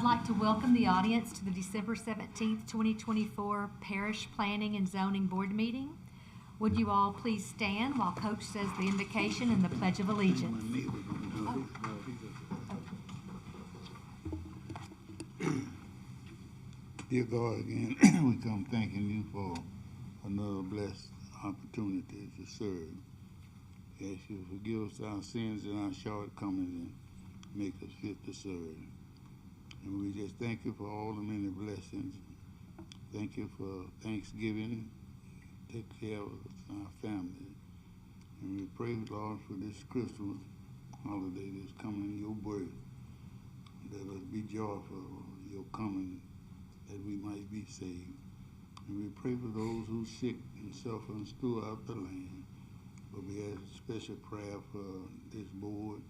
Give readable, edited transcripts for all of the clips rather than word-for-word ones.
I'd like to welcome the audience to the December 17th, 2024 Parish Planning and Zoning Board meeting. Would you all please stand while Coach says the invocation and the Pledge of Allegiance? Dear God, again, we come thanking you for another blessed opportunity to serve. We ask you to forgive us our sins and our shortcomings and make us fit to serve. And we just thank you for all the many blessings. Thank you for Thanksgiving. Take care of our family. And we pray, Lord, for this Christmas holiday that's coming, your birth. Let us be joyful of your coming, that we might be saved. And we pray for those who are sick and suffering throughout the land. But we ask a special prayer for this board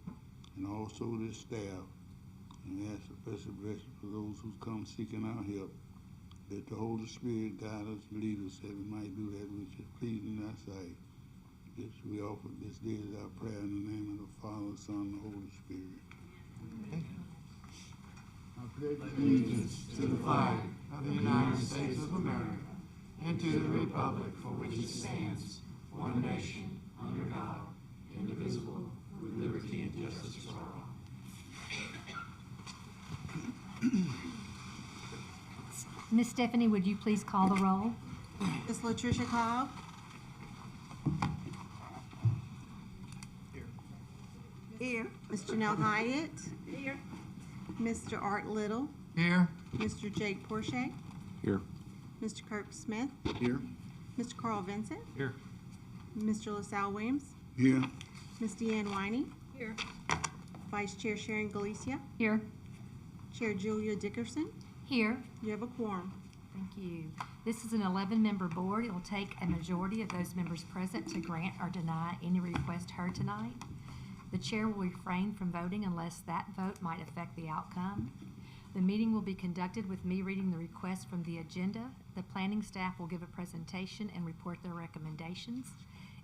and also this staff. And we ask a special blessing for those who come seeking our help, that the Holy Spirit guide us, lead us, that we might do that which is pleasing in thy sight. This we offer this day as our prayer in the name of the Father, Son, and the Holy Spirit. Amen. I pledge allegiance to the flag of the United States of America and to the republic for which it stands, one nation, under God, indivisible, with liberty and justice for all. Miss Stephanie, would you please call the roll? Ms. Latricia Cobb. Here. Ms. Janelle Hyatt. Here. Mr. Art Little. Here. Mr. Jake Porsche. Here. Mr. Kirk Smith. Here. Mr. Carl Vincent. Here. Mr. LaSalle Williams. Here. Ms. Deanne Winey. Here. Vice Chair Sharon Galicia. Here. Chair Julia Dickerson. Here. You have a quorum. Thank you. This is an 11-member board. It will take a majority of those members present to grant or deny any request heard tonight. The chair will refrain from voting unless that vote might affect the outcome. The meeting will be conducted with me reading the request from the agenda. The planning staff will give a presentation and report their recommendations.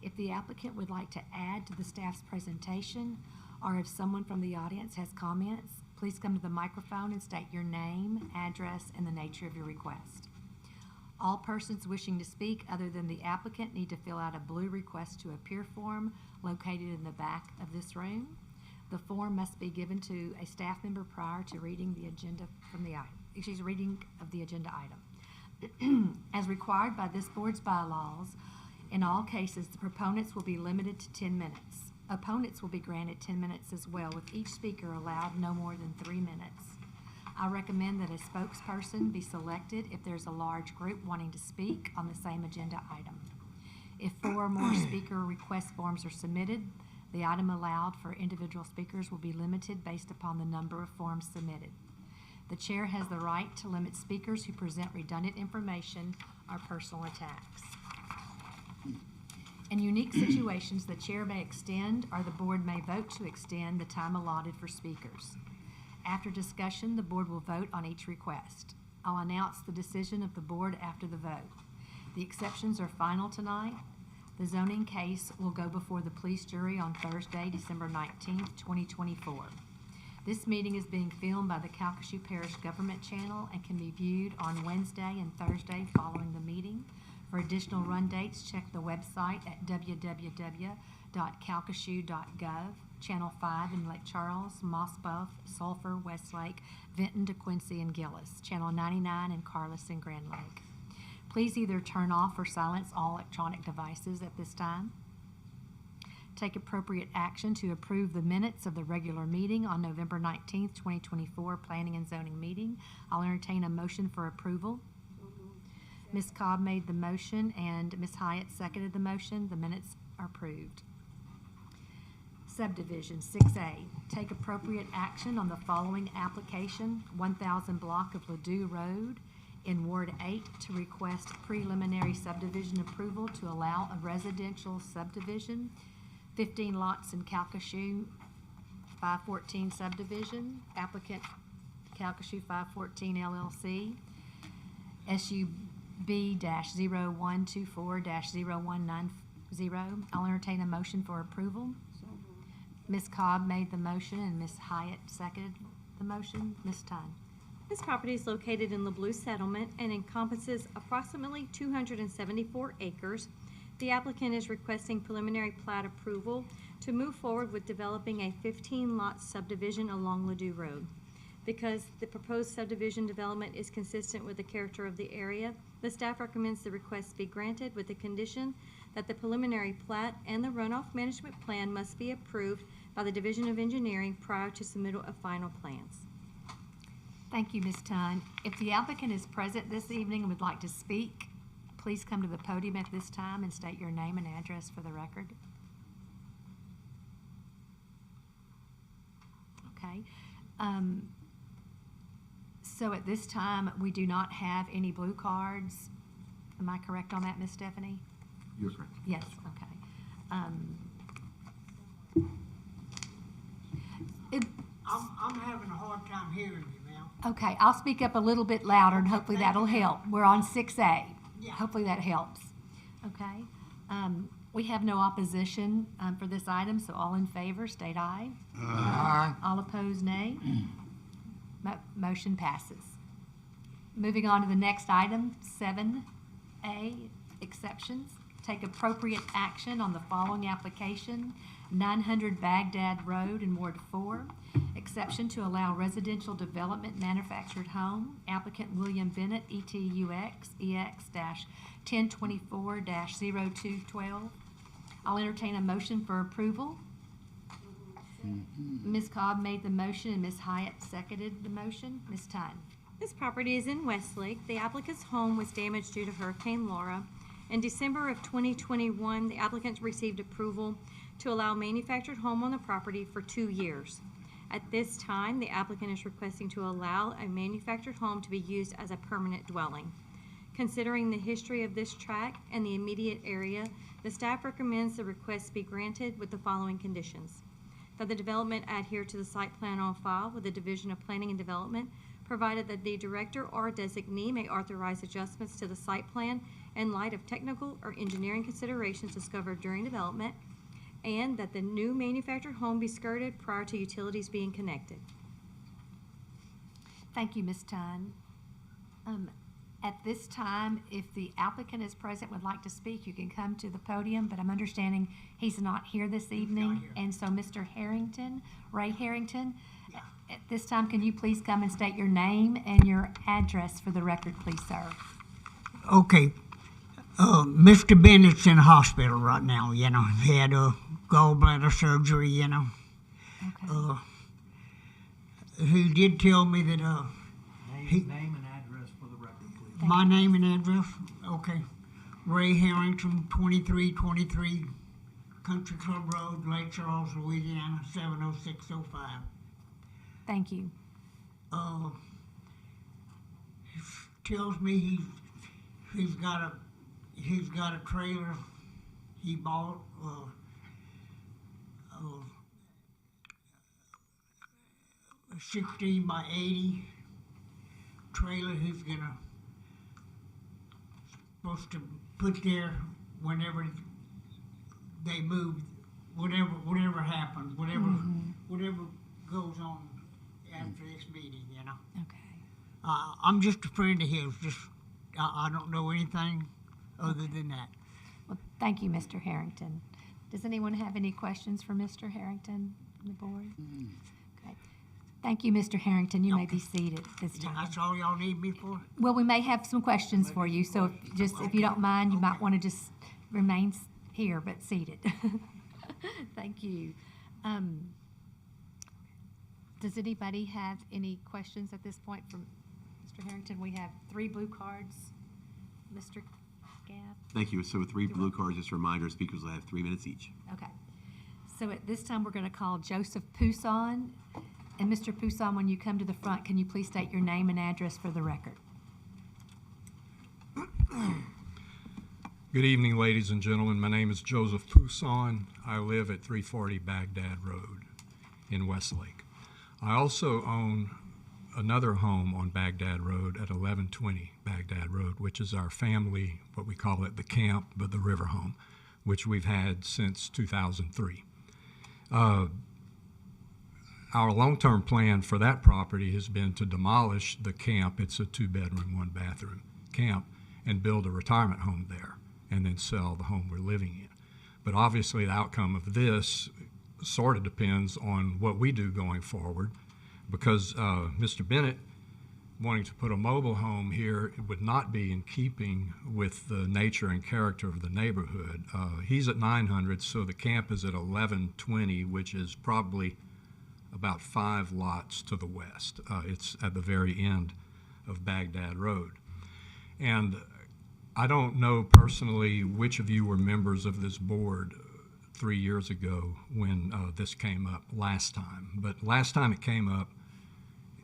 If the applicant would like to add to the staff's presentation, or if someone from the audience has comments, please come to the microphone and state your name, address, and the nature of your request. All persons wishing to speak other than the applicant need to fill out a blue request to appear form located in the back of this room. The form must be given to a staff member prior to reading the agenda from the item, reading of the agenda item. As required by this board's bylaws, in all cases, the proponents will be limited to 10 minutes. Opponents will be granted 10 minutes as well, with each speaker allowed no more than 3 minutes. I recommend that a spokesperson be selected if there's a large group wanting to speak on the same agenda item. If 4 or more speaker request forms are submitted, the item allowed for individual speakers will be limited based upon the number of forms submitted. The chair has the right to limit speakers who present redundant information or personal attacks. In unique situations, the chair may extend or the board may vote to extend the time allotted for speakers. After discussion, the board will vote on each request. I'll announce the decision of the board after the vote. The exceptions are final tonight. The zoning case will go before the police jury on Thursday, December 19th, 2024. This meeting is being filmed by the Calcasieu Parish Government Channel and can be viewed on Wednesday and Thursday following the meeting. For additional run dates, check the website at www.calcasieu.gov. Channel 5 in Lake Charles, Moss Bluff, Sulphur, Westlake, Vinton, DeQuincy, and Gillis. Channel 99 in Carlos and Grand Lake. Please either turn off or silence all electronic devices at this time. Take appropriate action to approve the minutes of the regular meeting on November 19th, 2024 Planning and Zoning meeting. I'll entertain a motion for approval. Ms. Cobb made the motion and Ms. Hyatt seconded the motion. The minutes are approved. Subdivision 6A, take appropriate action on the following application, 1000 block of Ladue Road in Ward 8 to request preliminary subdivision approval to allow a residential subdivision, 15 lots in Calcasieu 514 subdivision, applicant Calcasieu 514 LLC, SUB-0124-0190. I'll entertain a motion for approval. Ms. Cobb made the motion and Ms. Hyatt seconded the motion. Ms. Tyne. This property is located in the Blue Settlement and encompasses approximately 274 acres. The applicant is requesting preliminary plat approval to move forward with developing a 15-lot subdivision along Ladue Road. Because the proposed subdivision development is consistent with the character of the area, the staff recommends the request be granted with the condition that the preliminary plat and the runoff management plan must be approved by the Division of Engineering prior to submittal of final plans. Thank you, Ms. Tunn. If the applicant is present this evening and would like to speak, please come to the podium at this time and state your name and address for the record. Okay. So at this time, we do not have any blue cards. Am I correct on that, Ms. Stephanie? You're correct. Yes, okay. I'm having a hard time hearing you, ma'am. Okay, I'll speak up a little bit louder and hopefully that'll help. We're on 6A. Yeah. Hopefully that helps. Okay. We have no opposition for this item, so all in favor, state aye. Aye. All opposed, nay. Motion passes. Moving on to the next item, 7A, exceptions. Take appropriate action on the following application, 900 Baghdad Road in Ward 4. Exception to allow residential development manufactured home. Applicant William Bennett, ETUX, EX-1024-0212. I'll entertain a motion for approval. Ms. Cobb made the motion and Ms. Hyatt seconded the motion. Ms. Tunn. This property is in Westlake. The applicant's home was damaged due to Hurricane Laura. In December of 2021, the applicant received approval to allow manufactured home on the property for 2 years. At this time, the applicant is requesting to allow a manufactured home to be used as a permanent dwelling. Considering the history of this tract and the immediate area, the staff recommends the request be granted with the following conditions: that the development adhere to the site plan on file with the Division of Planning and Development, provided that the director or designee may authorize adjustments to the site plan in light of technical or engineering considerations discovered during development, and that the new manufactured home be skirted prior to utilities being connected. Thank you, Ms. Tunn. At this time, if the applicant is present, would like to speak, you can come to the podium, but I'm understanding he's not here this evening. here. And so Mr. Harrington, Ray Harrington, at this time, can you please come and state your name and your address for the record, please, sir? Okay. Mr. Bennett's in the hospital right now, you know. He had a gallbladder surgery, you know. Okay. He did tell me that, Name and address for the record, please. my name and address, okay. Ray Harrington, 2323 Country Club Road, Lake Charles, Louisiana, 70605. Thank you. He tells me he's got a trailer he bought, a 16 by 80 trailer he's supposed to put there whenever they move, whatever happens, whatever goes on after this meeting, you know. Okay. I'm just a friend of his. I don't know anything other than that. Well, thank you, Mr. Harrington. Does anyone have any questions for Mr. Harrington on the board? Okay. Thank you, Mr. Harrington. You may be seated at this time. That's all y'all need me for? Well, we may have some questions for you, so if you don't mind, you might want to just remain here, but seated. Thank you. Does anybody have any questions at this point from Mr. Harrington? We have 3 blue cards. Mr. Gabb? Thank you. So with 3 blue cards, just a reminder, speakers will have 3 minutes each. Okay. So at this time, we're going to call Joseph Pousson. And Mr. Pousson, when you come to the front, can you please state your name and address for the record? Good evening, ladies and gentlemen. My name is Joseph Pousson. I live at 340 Baghdad Road in Westlake. I also own another home on Baghdad Road at 1120 Baghdad Road, which is our family, what we call it, the camp, but the river home, which we've had since 2003. our long-term plan for that property has been to demolish the camp. It's a 2-bedroom, 1-bathroom camp, and build a retirement home there, and then sell the home we're living in. But obviously, the outcome of this sort of depends on what we do going forward, because Mr. Bennett wanting to put a mobile home here would not be in keeping with the nature and character of the neighborhood. He's at 900, so the camp is at 1120, which is probably about 5 lots to the west. It's at the very end of Baghdad Road. And I don't know personally which of you were members of this board 3 years ago when this came up last time. But last time it came up,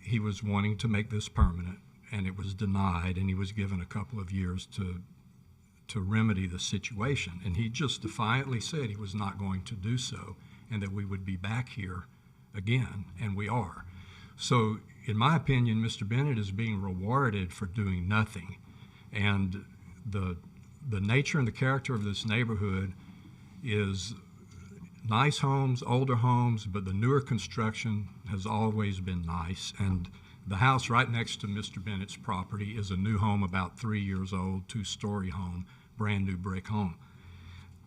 he was wanting to make this permanent, and it was denied, and he was given a couple of years to remedy the situation. And he just defiantly said he was not going to do so, and that we would be back here again, and we are. So, in my opinion, Mr. Bennett is being rewarded for doing nothing. And the nature and the character of this neighborhood is nice homes, older homes, but the newer construction has always been nice. And the house right next to Mr. Bennett's property is a new home, about 3 years old, 2-story home, brand new brick home.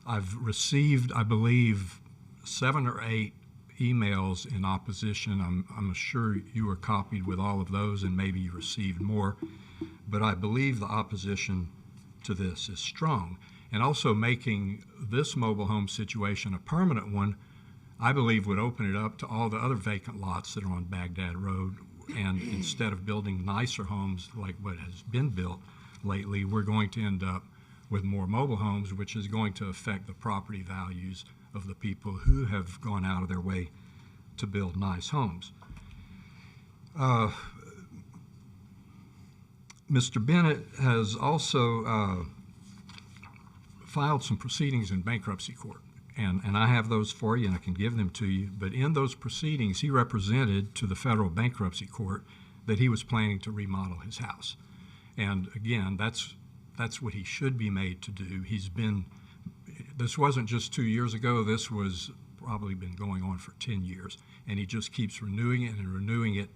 I've received, I believe, 7 or 8 emails in opposition. I'm sure you were copied with all of those, and maybe you received more. But I believe the opposition to this is strong. And also making this mobile home situation a permanent one, I believe would open it up to all the other vacant lots that are on Baghdad Road. And instead of building nicer homes like what has been built lately, we're going to end up with more mobile homes, which is going to affect the property values of the people who have gone out of their way to build nice homes. Mr. Bennett has also filed some proceedings in bankruptcy court, and I have those for you, and I can give them to you. But in those proceedings, he represented to the federal bankruptcy court that he was planning to remodel his house. And again, that's what he should be made to do. This wasn't just 2 years ago, this was probably been going on for 10 years. And he just keeps renewing it and renewing it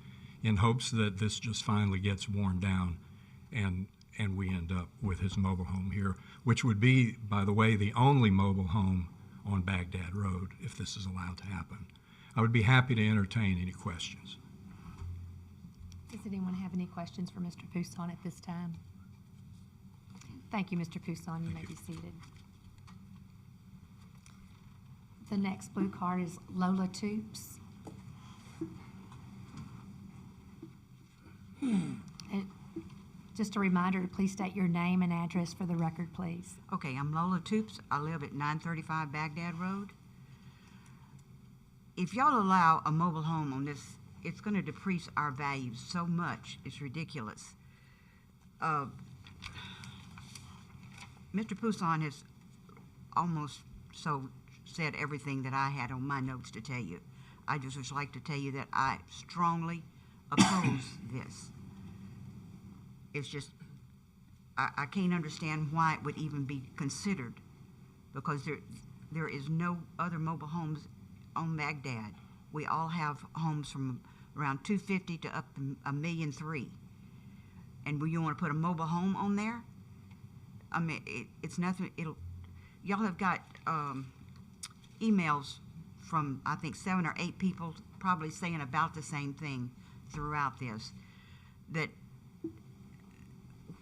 in hopes that this just finally gets worn down and we end up with his mobile home here, which would be, by the way, the only mobile home on Baghdad Road if this is allowed to happen. I would be happy to entertain any questions. Does anyone have any questions for Mr. Poussin at this time? Thank you, Mr. Poussin. You may be seated. The next blue card is Lola Toops. And just a reminder to please state your name and address for the record, please. Okay, I'm Lola Toops. I live at 935 Baghdad Road. If y'all allow a mobile home on this, it's going to decrease our values so much. It's ridiculous. Mr. Poussin has almost said everything that I had on my notes to tell you. I just would like to tell you that I strongly oppose this. It's just, I can't understand why it would even be considered, because there is no other mobile homes on Baghdad. We all have homes from around 250 to up to $1.3 million. And you want to put a mobile home on there? I mean, it's nothing. Y'all have got emails from, I think, 7 or 8 people probably saying about the same thing throughout this. That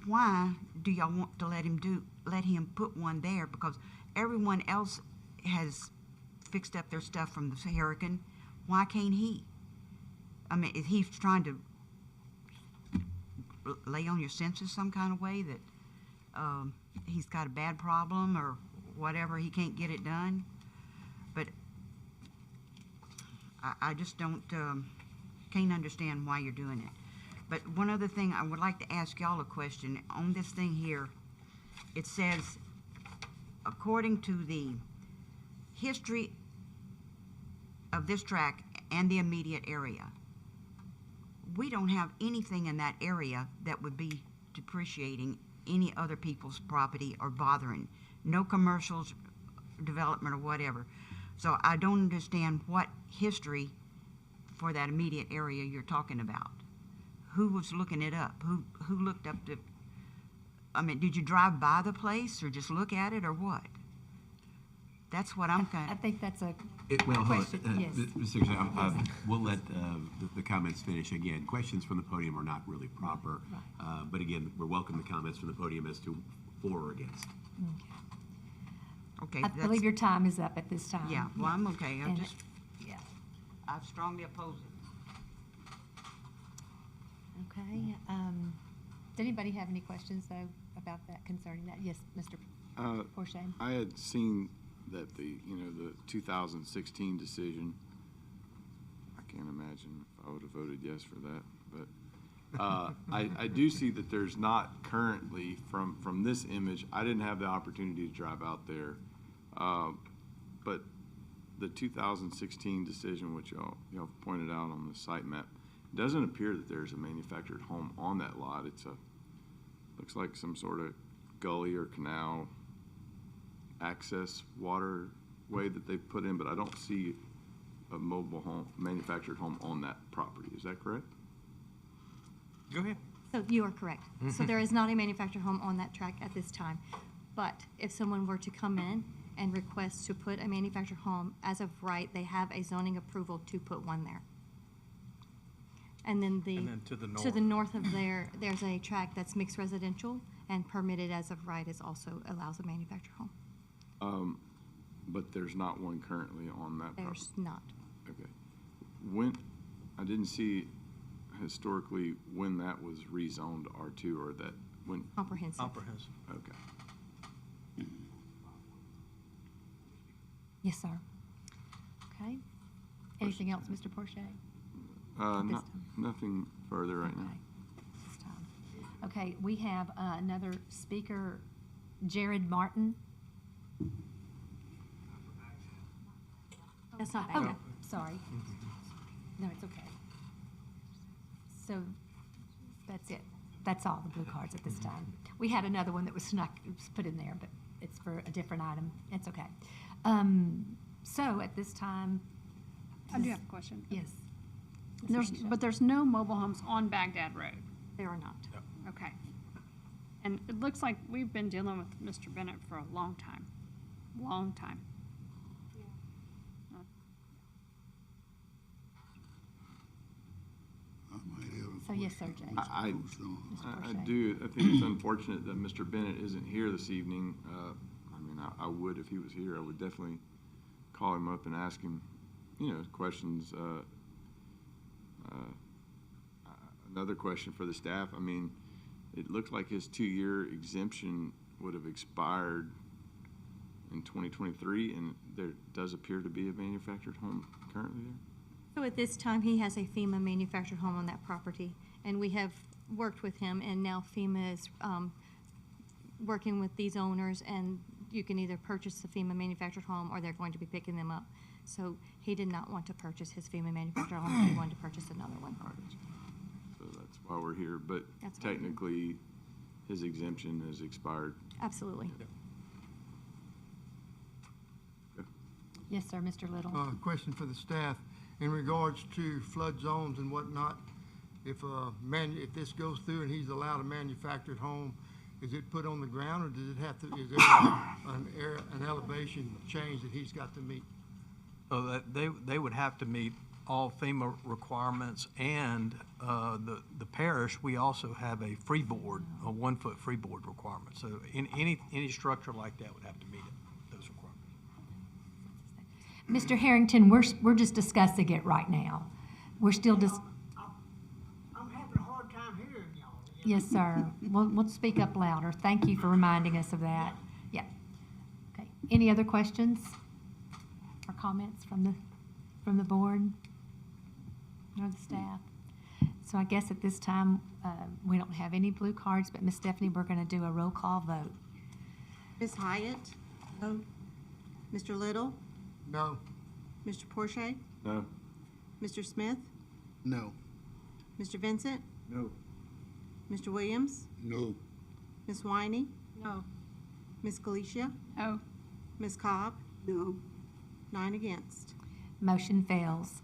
why do y'all want to let him put one there? Because everyone else has fixed up their stuff from the hurricane. Why can't he? I mean, is he trying to lay on your senses some kind of way that he's got a bad problem or whatever, he can't get it done? But I just can't understand why you're doing it. But one other thing, I would like to ask y'all a question. On this thing here, it says, according to the history of this tract and the immediate area, we don't have anything in that area that would be depreciating any other people's property or bothering. No commercials, development or whatever. So I don't understand what history for that immediate area you're talking about? Who was looking it up? Who looked up I mean, did you drive by the place or just look at it or what? That's what I'm kind I of, think that's a Well, hold question, on. yes. Mr. Secretary, we'll let the comments finish. Again, questions from the podium are not really proper. But again, we're welcome the comments from the podium as to for or against. okay. I believe your time is up at this time. Yeah, well, I'm okay. And yeah. I strongly oppose it. Okay. Does anybody have any questions, though, about that, concerning that? Yes, Mr. Porsche? I had seen that the 2016 decision, I can't imagine if I would have voted yes for that, but I do see that there's not currently, from this image, I didn't have the opportunity to drive out there, but the 2016 decision, which y'all pointed out on the site map, it doesn't appear that there's a manufactured home on that lot. Looks like some sort of gully or canal access waterway that they've put in, but I don't see a mobile home, manufactured home on that property. Is that correct? Go ahead. So you are correct. So there is not a manufactured home on that tract at this time. But if someone were to come in and request to put a manufactured home, as of right, they have a zoning approval to put one there. And then to the north. to the north of there, there's a tract that's mixed residential, and permitted as of right is also allows a manufactured home. But there's not one currently on that property? There's not. Okay. I didn't see historically when that was rezoned to R2 or that, when, Comprehensive. Comprehensive. okay. Yes, sir. Okay. Anything else, Mr. Porsche? Not, nothing further right now. Okay. This time. Okay, we have another speaker, Jared Martin. That's not Oh, bad. sorry. No, it's okay. So, that's it. That's all the blue cards at this time. We had another one that was put in there, but it's for a different item. It's okay. So, at this time. I do have a question. Yes. But there's no mobile homes on Baghdad Road. There are not. Okay. And it looks like we've been dealing with Mr. Bennett for a long time. Long time. So, yes, sir, Jay. I Porsche. do. I think it's unfortunate that Mr. Bennett isn't here this evening. I mean, I would, if he was here, I would definitely call him up and ask him, questions. Another question for the staff. I mean, it looks like his 2-year exemption would have expired in 2023, and there does appear to be a manufactured home currently there. So at this time, he has a FEMA manufactured home on that property, and we have worked with him, and now FEMA is working with these owners, and you can either purchase the FEMA manufactured home, or they're going to be picking them up. So he did not want to purchase his FEMA manufactured home, he wanted to purchase another one. So that's why we're here. But That's why we're here. technically, his exemption has expired. Absolutely. Yes, sir, Mr. Little. Question for the staff. In regards to flood zones and whatnot, if this goes through and he's allowed a manufactured home, is it put on the ground, or does it have to, is there an elevation change that he's got to meet? So that they would have to meet all FEMA requirements, and the parish, we also have a freeboard, a 1-foot freeboard requirement. So any structure like that would have to meet those requirements. Mr. Harrington, we're just discussing it right now. We're still just, I'm having a hard time hearing y'all. yes, sir. We'll speak up louder. Thank you for reminding us of that. Yeah. Okay. Any other questions or comments from the board or the staff? So I guess at this time, we don't have any blue cards, but Ms. Stephanie, we're going to do a roll call vote. Ms. Hyatt? No. Mr. Little? No. Mr. Porsche? No? Mr. Smith? No. Mr. Vincent? No. Mr. Williams? No. Ms. Winey? No. Ms. Galicia? No. Ms. Cobb? No. 9 against. Motion fails.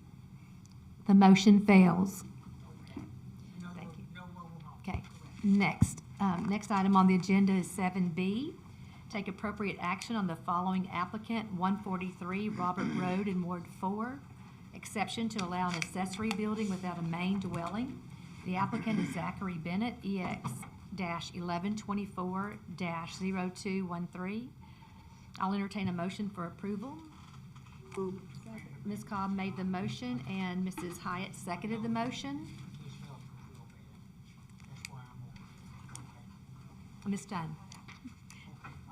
The motion fails. No, Thank you. no mobile home. Okay, next item on the agenda is 7B. Take appropriate action on the following applicant, 143 Robert Road in Ward 4. Exception to allow an accessory building without a main dwelling. The applicant is Zachary Bennett, EX-1124-0213. I'll entertain a motion for approval. Ms. Cobb made the motion and Mrs. Hyatt seconded the motion. This helps me feel bad. That's why I'm Ms. Dunn.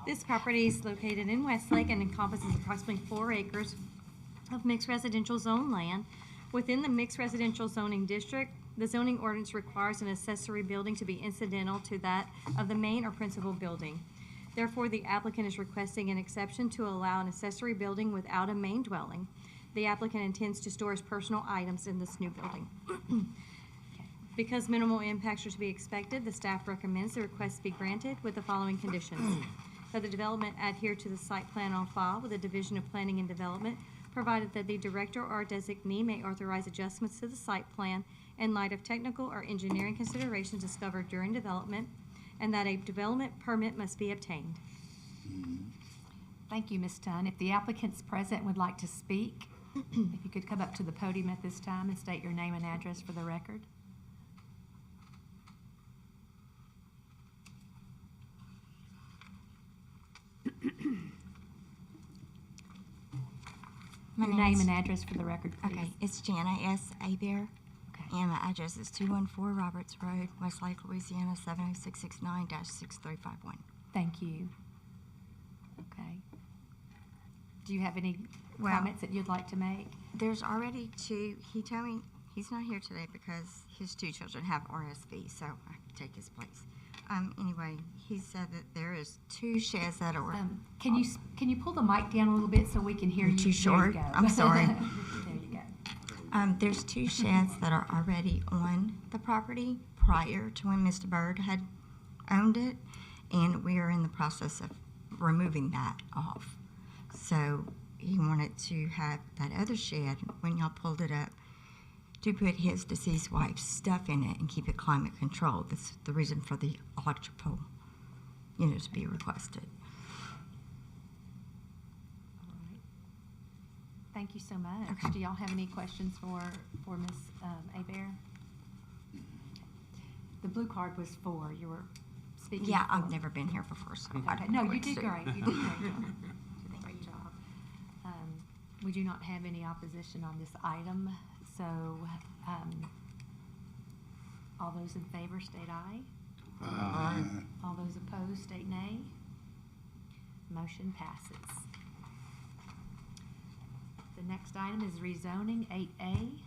This property is located in Westlake and encompasses approximately 4 acres of mixed residential zone land. Within the mixed residential zoning district, the zoning ordinance requires an accessory building to be incidental to that of the main or principal building. Therefore, the applicant is requesting an exception to allow an accessory building without a main dwelling. The applicant intends to store his personal items in this new building. Because minimal impacts are to be expected, the staff recommends the request be granted with the following conditions. That the development adhere to the site plan on file with the Division of Planning and Development, provided that the director or designee may authorize adjustments to the site plan in light of technical or engineering considerations discovered during development, and that a development permit must be obtained. Thank you, Ms. Dunn. If the applicant's present and would like to speak, if you could come up to the podium at this time and state your name and address for the record. My Your name name is- and address for the record, please. Okay, it's Jana S. Aber, Okay. and my address is 214 Roberts Road, Westlake, Louisiana, 70669-6351. Thank you. Okay. Do you have any Well- comments that you'd like to make? There's already two, he told me, he's not here today because his 2 children have RSV, so I can take his place. Anyway, he said that there is 2 sheds that are, Can you pull the mic down a little bit so we can hear you? Too There you short? go. I'm sorry. There you go. there's 2 sheds that are already on the property prior to when Mr. Byrd had owned it, and we are in the process of removing that off. So he wanted to have that other shed, when y'all pulled it up, to put his deceased wife's stuff in it and keep it climate controlled. That's the reason for the electrical, to be requested. All right. Thank you so much. Okay. Do y'all have any questions for Ms. Aber? The blue card was 4. You were speaking. Yeah, for- I've never been here before, so I Okay, don't no, know you what to did do. great. You did a great job. You did a great job. We do not have any opposition on this item, so all those in favor state aye. Aye. All those opposed state nay. Motion passes. The next item is rezoning 8A.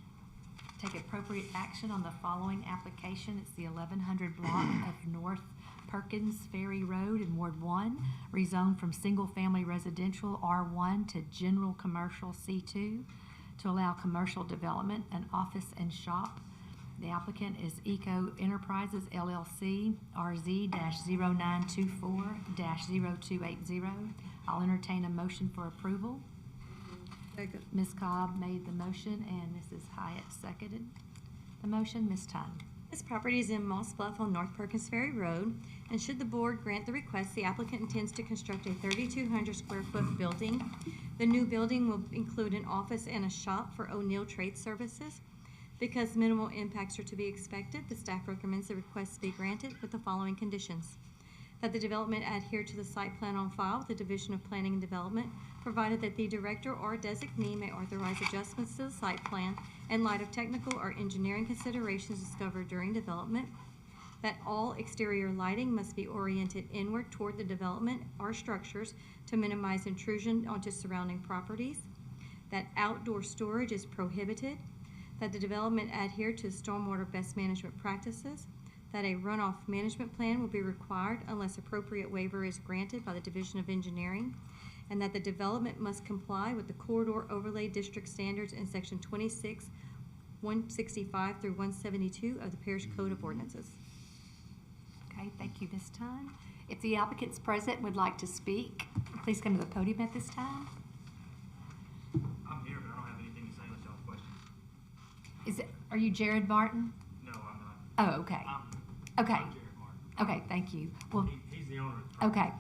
Take appropriate action on the following application. It's the 1100 block of North Perkins Ferry Road in Ward 1, rezoned from single-family residential R1 to general commercial C2 to allow commercial development, an office and shop. The applicant is Eco Enterprises LLC, RZ-0924-0280. I'll entertain a motion for approval. Ms. Cobb made the motion and Mrs. Hyatt seconded the motion. Ms. Dunn. This property is in Moss Bluff on North Perkins Ferry Road, and should the board grant the request, the applicant intends to construct a 3,200 square foot building. The new building will include an office and a shop for O'Neill Trade Services. Because minimal impacts are to be expected, the staff recommends the request be granted with the following conditions. That the development adhere to the site plan on file with the Division of Planning and Development, provided that the director or designee may authorize adjustments to the site plan in light of technical or engineering considerations discovered during development. That all exterior lighting must be oriented inward toward the development or structures to minimize intrusion onto surrounding properties. That outdoor storage is prohibited. That the development adhere to stormwater best management practices. That a runoff management plan will be required unless appropriate waiver is granted by the Division of Engineering, and that the development must comply with the Corridor Overlay District standards in Section 26, 165 through 172 of the Parish Code of Ordinances. Okay, thank you, Ms. Dunn. If the applicant's present and would like to speak, please come to the podium at this time. I'm here, but I don't have anything to say unless y'all have questions. Are you Jared Martin? No, I'm not. Oh, okay. Okay. I'm Jared Martin. Okay, thank you. Well, He's the owner of the property. okay.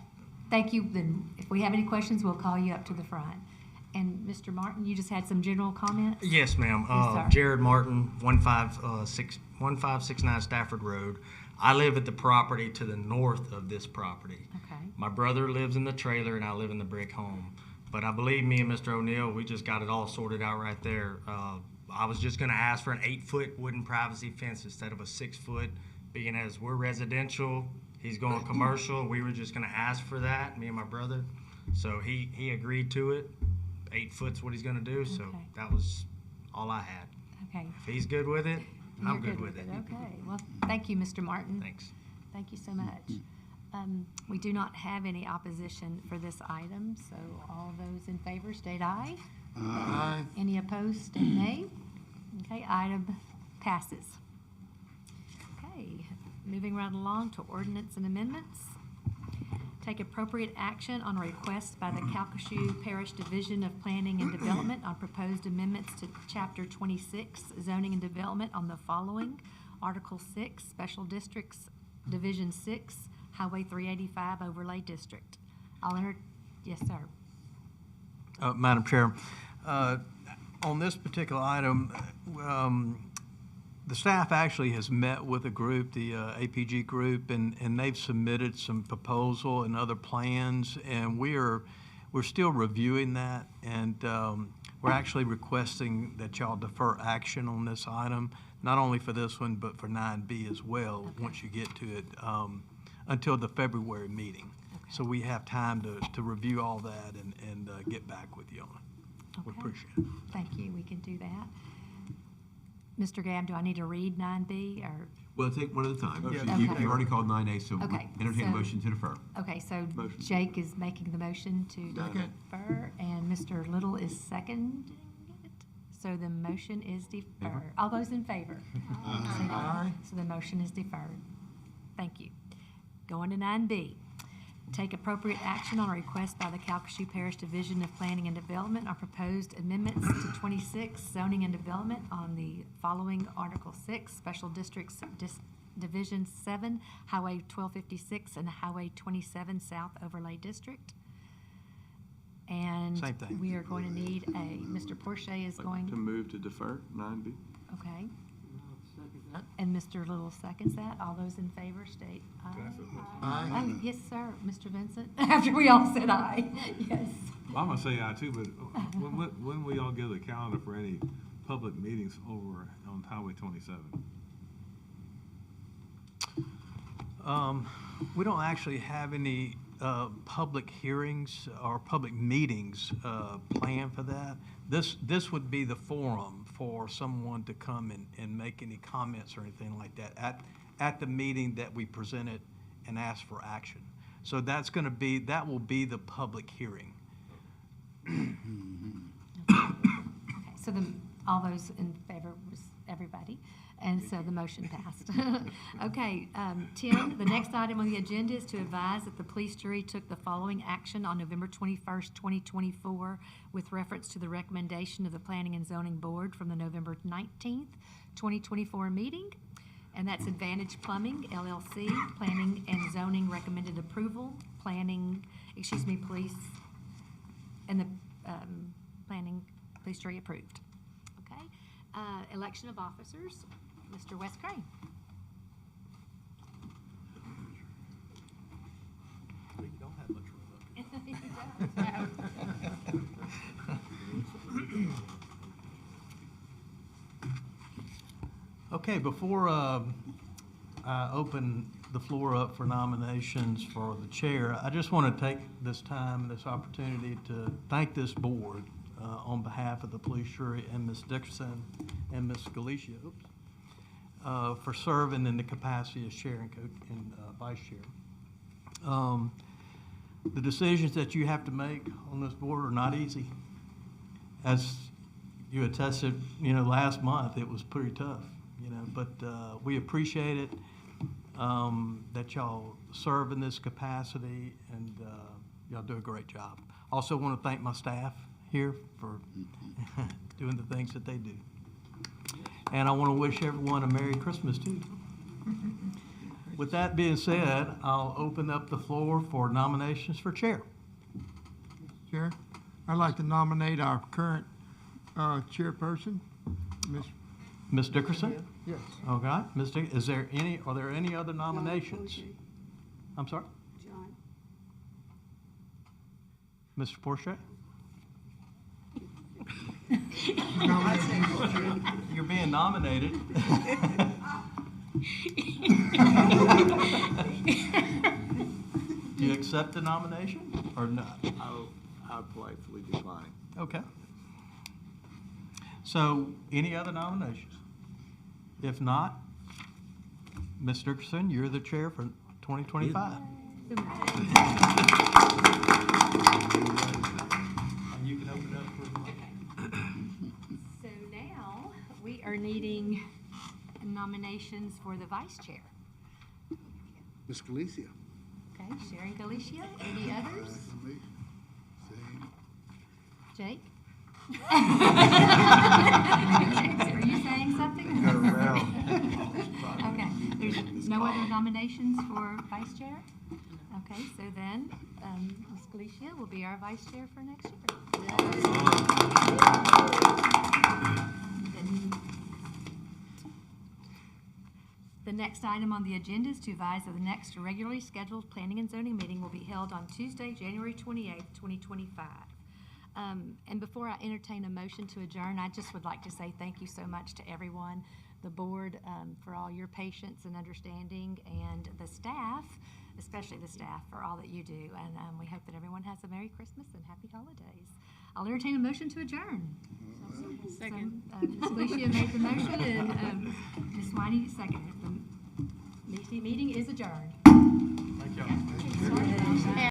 Thank you. Then if we have any questions, we'll call you up to the front. And Mr. Martin, you just had some general comments? Yes, ma'am. Yes, sir. Jared Martin, 1569 Stafford Road. I live at the property to the north of this property. Okay. My brother lives in the trailer and I live in the brick home. But I believe me and Mr. O'Neill, we just got it all sorted out right there. I was just gonna ask for an 8-foot wooden privacy fence instead of a 6-foot, being as we're residential, he's going commercial. We were just gonna ask for that, me and my brother. So he agreed to it. 8 foot's what he's gonna do, so Okay. that was all I had. Okay. If he's good with it, I'm You're good with it. Okay. Well, thank you, Mr. Martin. Thanks. Thank you so much. We do not have any opposition for this item, so all those in favor state aye. Aye. Any opposed state nay. Okay, item passes. Okay, moving right along to ordinance and amendments. Take appropriate action on a request by the Calcasieu Parish Division of Planning and Development on proposed amendments to Chapter 26, Zoning and Development on the following: Article 6, Special Districts, Division 6, Highway 385 Overlay District. Yes, sir. Madam Chair, on this particular item, the staff actually has met with a group, the APG group, and they've submitted some proposal and other plans, and we're still reviewing that, and we're actually requesting that y'all defer action on this item, not only for this one, but for 9B as well, once you get to it, until the February meeting. So we have time to review all that and get back with you on it. We Okay. appreciate it. Thank you, we can do that. Mr. Gabb, do I need to read 9B or? Well, take one at a time. Yeah. You- Okay. You've already called 9A, so Okay, entertain a so- motion to defer. Okay, so Motion. Jake is making the motion to Second. defer, and Mr. Little is seconding it. So the motion is deferred. All those in favor? Say aye. So the motion is deferred. Thank you. Going to 9B. Take appropriate action on a request by the Calcasieu Parish Division of Planning and Development on proposed amendments to 26 zoning and development on the following: Article 6, Special Districts, Division 7, Highway 1256 and Highway 27 South Overlay District. And Same thing. we are going to need Mr. Porsche is going, To move to defer, 9B. okay. And Mr. Little seconds that. All those in favor state aye. Aye. Oh, yes, sir, Mr. Vincent, after we all said aye, yes. Well, I'm gonna say aye too, but when will y'all give the calendar for any public meetings over on Highway 27? We don't actually have any public hearings or public meetings planned for that. This would be the forum for someone to come and make any comments or anything like that at the meeting that we presented and ask for action. So that will be the public hearing. Okay, so all those in favor was everybody, and so the motion passed. Okay, Tim, the next item on the agenda is to advise that the police jury took the following action on November 21st, 2024, with reference to the recommendation of the Planning and Zoning Board from the November 19th, 2024 meeting, and that's Advantage Plumbing, LLC, Planning and Zoning recommended approval, police, and the police jury approved. Okay, election of officers, Mr. Wes Crane. You don't have much room up. Okay, before I open the floor up for nominations for the chair, I just want to take this opportunity to thank this board on behalf of the police jury and Ms. Dickerson and Ms. Galicia for serving in the capacity as chair and vice chair. The decisions that you have to make on this board are not easy. As you attested, last month, it was pretty tough, but we appreciate it, that y'all serve in this capacity, and y'all do a great job. Also want to thank my staff here for doing the things that they do. And I want to wish everyone a Merry Christmas too. With that being said, I'll open up the floor for nominations for chair. Chair, I'd like to nominate our current chairperson, Ms. Ms. Dickerson? Yes. Okay, are there any other nominations? I'm sorry? John. Mr. Porsche? You're being nominated. Do you accept the nomination or not? I'll politely decline. Okay. So, any other nominations? If not, Ms. Dickerson, you're the chair for 2025. And you can open it up for... So now, we are needing nominations for the vice chair. Ms. Galicia. Okay, Sharon Galicia. Any others? Jake? Are you saying something? Okay, there's no other nominations for vice chair? Okay, so then, Ms. Galicia will be our vice chair for next year. The next item on the agenda is to advise that the next regularly scheduled planning and zoning meeting will be held on Tuesday, January 28th, 2025. And before I entertain a motion to adjourn, I just would like to say thank you so much to everyone, the board, for all your patience and understanding, and the staff, especially the staff, for all that you do. And we hope that everyone has a Merry Christmas and Happy Holidays. I'll entertain a motion to adjourn. Second. Ms. Galicia made the motion, and Ms. Winey seconded. The meeting is adjourned. Thank you.